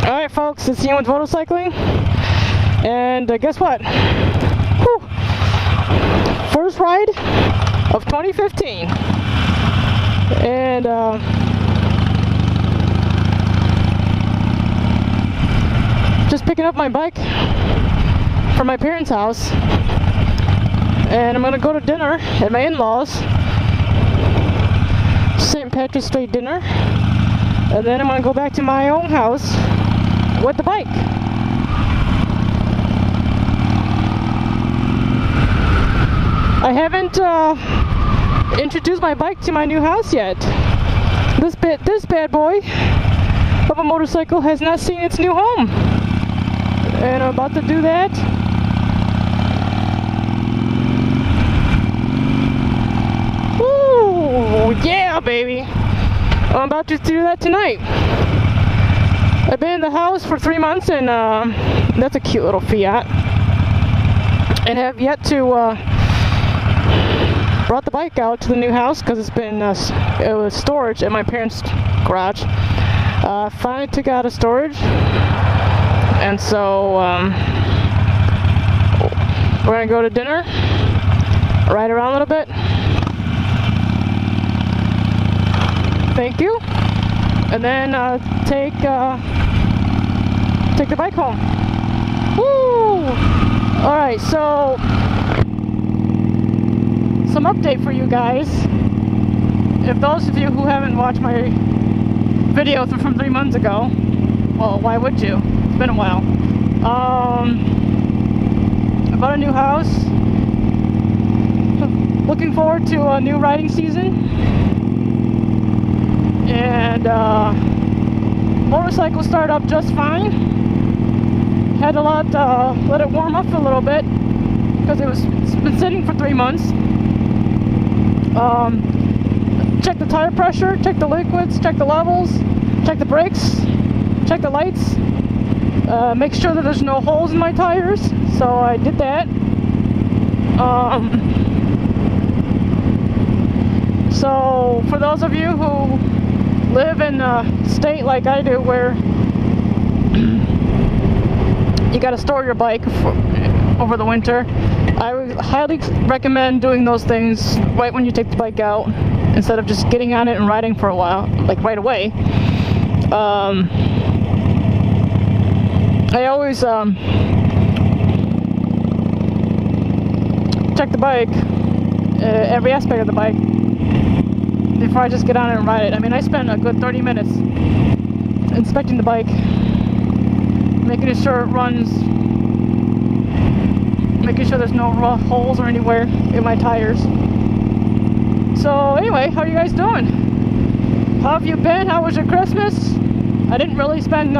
Alright folks, it's Ian with Motorcycling, and guess what? Whew. First ride of 2015, and just picking up my bike from my parents' house, and I'm gonna go to dinner at my in-laws, St. Patrick's Day dinner, and then I'm gonna go back to my own house with the bike. I haven't introduced my bike to my new house yet. This bad boy of a motorcycle has not seen its new home, and I'm about to do that. Woo! Yeah, baby! I'm about to do that tonight. I've been in the house for 3 months, and that's a cute little Fiat, and have yet to brought the bike out to the new house because it's been it was storage at my parents' garage. Finally took out of storage, and so we're gonna go to dinner, ride around a little bit. Thank you. And then take the bike home. Woo! All right, so some update for you guys. If those of you who haven't watched my video from 3 months ago, well, why would you? It's been a while. I bought a new house. Looking forward to a new riding season. And motorcycle started up just fine. Had to let it warm up a little bit because it's been sitting for 3 months. Check the tire pressure, check the liquids, check the levels, check the brakes, check the lights, make sure that there's no holes in my tires. So I did that. So for those of you who live in a state like I do where you got to store your bike over the winter, I would highly recommend doing those things right when you take the bike out, instead of just getting on it and riding for a while, like right away. I always check the bike, every aspect of the bike, before I just get on it and ride it. I mean, I spent a good 30 minutes inspecting the bike, making sure it runs, making sure there's no rough holes or anywhere in my tires. So anyway, how are you guys doing? How have you been? How was your Christmas? I didn't really spend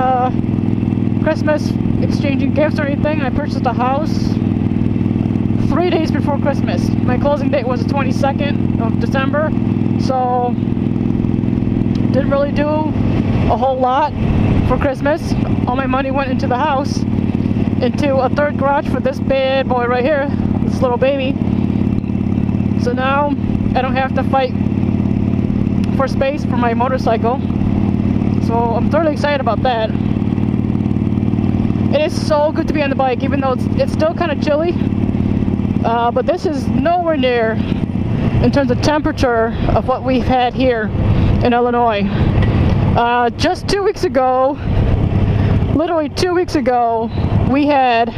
Christmas exchanging gifts or anything. I purchased a house 3 days before Christmas. My closing date was the 22nd of December, so didn't really do a whole lot for Christmas. All my money went into the house, into a third garage for this bad boy right here, this little baby. So now I don't have to fight for space for my motorcycle. So I'm thoroughly excited about that. It is so good to be on the bike, even though it's still kind of chilly. But this is nowhere near, in terms of temperature, of what we've had here in Illinois. Just 2 weeks ago, literally 2 weeks ago, we had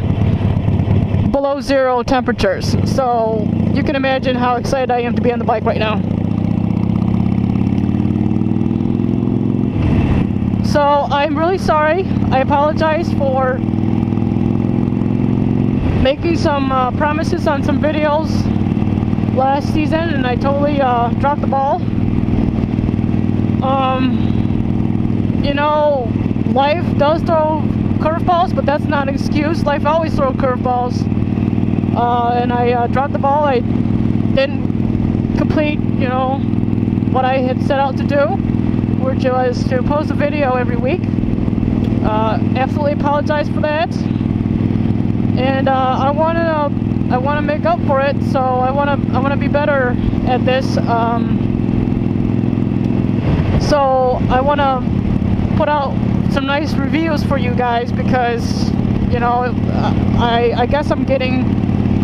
below zero temperatures. So you can imagine how excited I am to be on the bike right now. So I'm really sorry. I apologize for making some promises on some videos last season, and I totally dropped the ball. You know, life does throw curveballs, but that's not an excuse. Life always throws curveballs. And I dropped the ball. I didn't complete, you know, what I had set out to do, which was to post a video every week. Absolutely apologize for that. And I want to make up for it. So I want to be better at this. So I want to put out some nice reviews for you guys, because you know, I guess I'm getting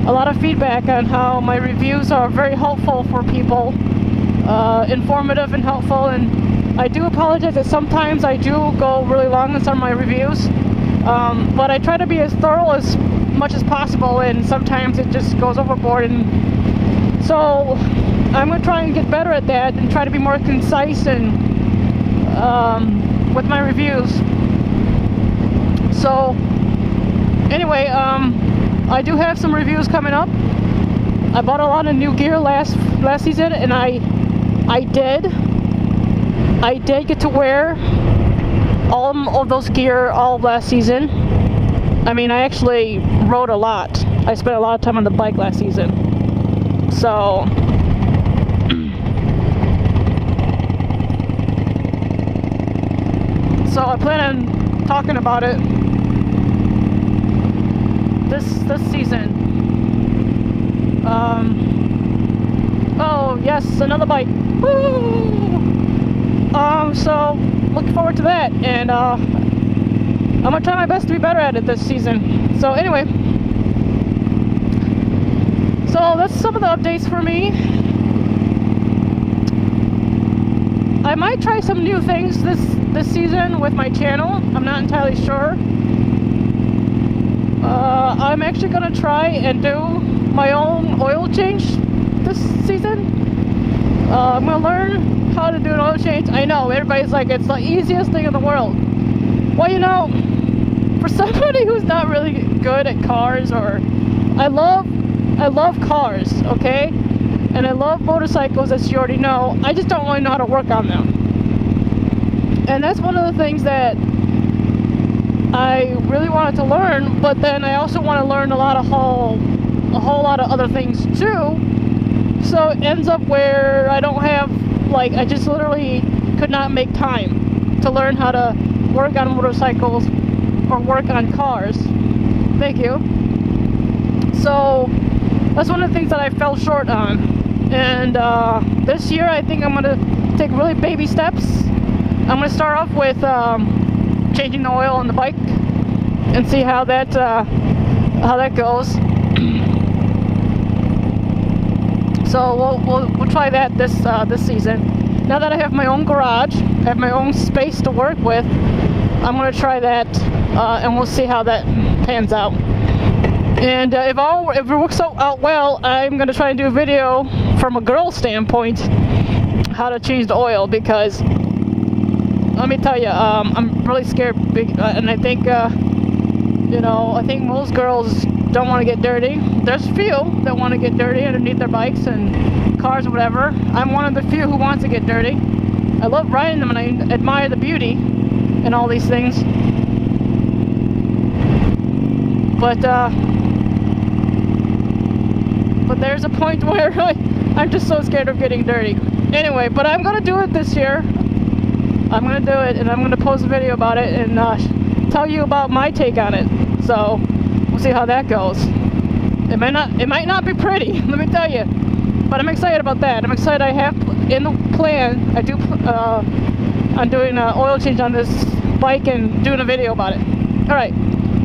a lot of feedback on how my reviews are very helpful for people, informative and helpful. And I do apologize that sometimes I do go really long in some of my reviews, but I try to be as thorough as much as possible, and sometimes it just goes overboard. And so I'm going to try and get better at that and try to be more concise and with my reviews. So anyway, I do have some reviews coming up. I bought a lot of new gear last season, and I did get to wear all of those gear all last season. I mean, I actually rode a lot. I spent a lot of time on the bike last season. So I plan on talking about it this season. Oh yes, another bike. Woo! So looking forward to that, and I'm gonna try my best to be better at it this season. So anyway, so that's some of the updates for me. I might try some new things this season with my channel. I'm not entirely sure. I'm actually gonna try and do my own oil change this season. I'm gonna learn how to do an oil change. I know everybody's like, it's the easiest thing in the world. Well, you know, for somebody who's not really good at cars, or I love cars, okay, and I love motorcycles, as you already know. I just don't really know how to work on them, and that's one of the things that I really wanted to learn. But then I also want to learn a whole lot of other things too. So it ends up where I don't have, like, I just literally could not make time to learn how to work on motorcycles or work on cars. Thank you. So that's one of the things that I fell short on. And this year I think I'm gonna take really baby steps. I'm gonna start off with changing the oil on the bike and see how that goes. So we'll try that this season. Now that I have my own garage, I have my own space to work with, I'm gonna try that, and we'll see how that pans out. And if it works out well, I'm gonna try and do a video from a girl standpoint, how to change the oil, because let me tell you, I'm really scared, and I think you know, I think most girls don't want to get dirty. There's a few that want to get dirty underneath their bikes and cars or whatever. I'm one of the few who wants to get dirty. I love riding them, and I admire the beauty and all these things. But there's a point where I'm just so scared of getting dirty. Anyway, but I'm gonna do it this year. I'm gonna do it, and I'm gonna post a video about it and tell you about my take on it. So we'll see how that goes. It might not be pretty, let me tell you, but I'm excited about that. I'm excited. I have in the plan, I'm doing an oil change on this bike and doing a video about it. All right,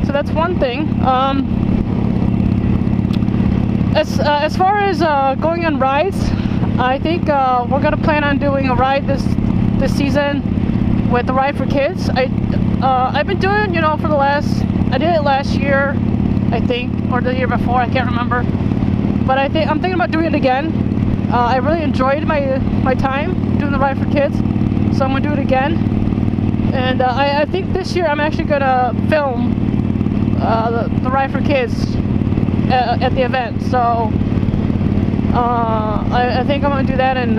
so that's one thing. As far as going on rides, I think we're gonna plan on doing a ride this season with the Ride for Kids. I've been doing, you know, I did it last year, I think, or the year before, I can't remember. But I'm thinking about doing it again. I really enjoyed my time doing the Ride for Kids, so I'm gonna do it again. And I think this year I'm actually gonna film the Ride for Kids at the event. So I think I'm gonna do that and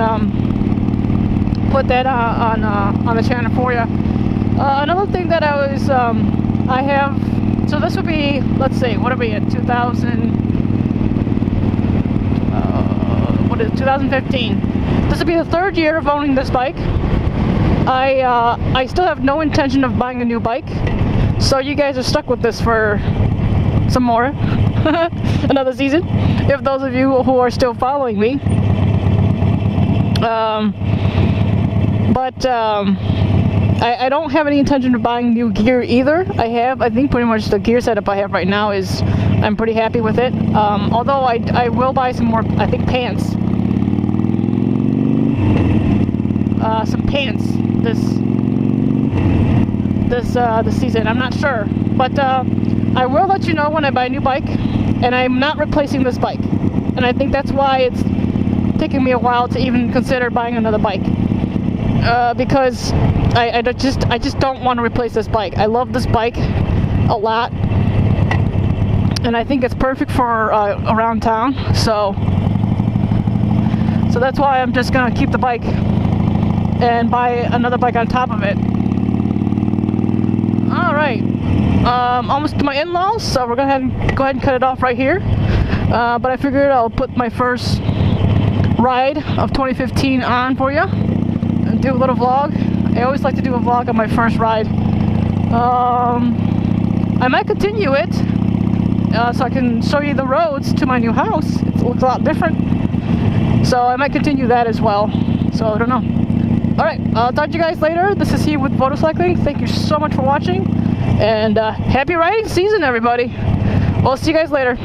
put that on the channel for you. Another thing that I have, so this would be, let's see, what are we at, 2015. This will be the third year of owning this bike. I still have no intention of buying a new bike, so you guys are stuck with this for some more, another season, if those of you who are still following me. I don't have any intention of buying new gear either. I think pretty much the gear setup I have right now is, I'm pretty happy with it. Although I will buy some more, I think, pants. Some pants this season. I'm not sure, but I will let you know when I buy a new bike, and I'm not replacing this bike. And I think that's why it's taking me a while to even consider buying another bike. Because I just don't want to replace this bike. I love this bike a lot, and I think it's perfect for around town. So that's why I'm just gonna keep the bike and buy another bike on top of it. All right, almost to my in-laws, so we're gonna go ahead and cut it off right here. But I figured I'll put my first ride of 2015 on for you and do a little vlog. I always like to do a vlog on my first ride. I might continue it so I can show you the roads to my new house. It looks a lot different, so I might continue that as well. So I don't know. Alright, I'll talk to you guys later. This is Heath with Motorcycling. Thank you so much for watching, and happy riding season, everybody. We'll see you guys later.